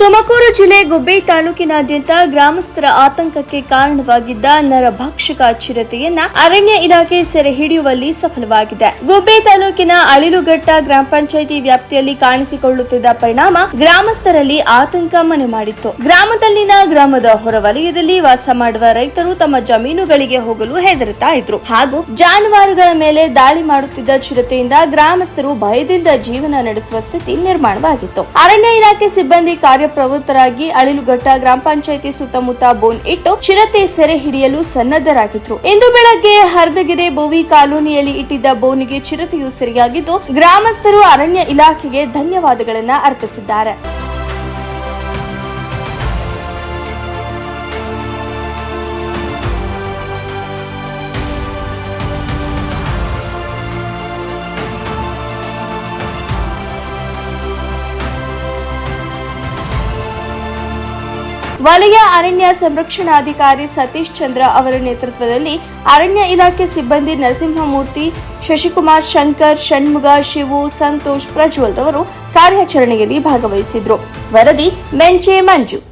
ತುಮಕೂರು ಜಿಲ್ಲೆ ಗುಬ್ಬಿ ತಾಲೂಕಿನಾದ್ಯಂತ ಗ್ರಾಮಸ್ಥರ ಆತಂಕಕ್ಕೆ ಕಾರಣವಾಗಿದ್ದ ನರಭಕ್ಷಕ ಚಿರತೆಯನ್ನ ಅರಣ್ಯ ಇಲಾಖೆ ಸೆರೆ ಹಿಡಿಯುವಲ್ಲಿ ಸಫಲವಾಗಿದೆ. ಗುಬ್ಬಿ ತಾಲೂಕಿನ ಅಳಿಲುಘಟ್ಟ ಗ್ರಾಮ ಪಂಚಾಯಿತಿ ವ್ಯಾಪ್ತಿಯಲ್ಲಿ ಕಾಣಿಸಿಕೊಳ್ಳುತ್ತಿದ್ದ ಪರಿಣಾಮ ಗ್ರಾಮಸ್ಥರಲ್ಲಿ ಆತಂಕ ಮನೆ ಮಾಡಿತ್ತು. ಗ್ರಾಮದ ಹೊರವಲಯದಲ್ಲಿ ವಾಸ ಮಾಡುವ ರೈತರು ತಮ್ಮ ಜಮೀನುಗಳಿಗೆ ಹೋಗಲು ಹೆದರುತ್ತಾ ಇದ್ರು. ಹಾಗೂ ಜಾನುವಾರುಗಳ ಮೇಲೆ ದಾಳಿ ಮಾಡುತ್ತಿದ್ದ ಚಿರತೆಯಿಂದ ಗ್ರಾಮಸ್ಥರು ಭಯದಿಂದ ಜೀವನ ನಡೆಸುವ ಸ್ಥಿತಿ ನಿರ್ಮಾಣವಾಗಿತ್ತು. ಅರಣ್ಯ ಇಲಾಖೆ ಸಿಬ್ಬಂದಿ ಕಾರ್ಯಪ್ರವೃತ್ತರಾಗಿ ಅಳಿಲುಘಟ್ಟ ಗ್ರಾಮ ಪಂಚಾಯಿತಿ ಸುತ್ತಮುತ್ತ ಬೋನ್ ಇಟ್ಟು ಚಿರತೆ ಸೆರೆ ಹಿಡಿಯಲು ಸನ್ನದ್ಧರಾಗಿದ್ರು. ಇಂದು ಬೆಳಗ್ಗೆ ಹರ್ದಗೆರೆ ಬೋವಿ ಕಾಲೋನಿಯಲ್ಲಿ ಇಟ್ಟಿದ್ದ ಬೋನಿಗೆ ಚಿರತೆಯು ಸೆರೆಯಾಗಿದ್ದು ಗ್ರಾಮಸ್ಥರು ಅರಣ್ಯ ಇಲಾಖೆಗೆ ಧನ್ಯವಾದಗಳನ್ನು ಅರ್ಪಿಸಿದ್ದಾರೆ. ವಲಯ ಅರಣ್ಯ ಸಂರಕ್ಷಣಾಧಿಕಾರಿ ಸತೀಶ್ ಚಂದ್ರ ಅವರ ನೇತೃತ್ವದಲ್ಲಿ ಅರಣ್ಯ ಇಲಾಖೆ ಸಿಬ್ಬಂದಿ ನರಸಿಂಹಮೂರ್ತಿ, ಶಶಿಕುಮಾರ್, ಶಂಕರ್, ಷಣ್ಮುಗ, ಶಿವು, ಸಂತೋಷ್, ಪ್ರಜ್ವಲ್ ರವರು ಕಾರ್ಯಾಚರಣೆಯಲ್ಲಿ ಭಾಗವಹಿಸಿದ್ರು. ವರದಿ ಮೆಂಚೆ ಮಂಜು.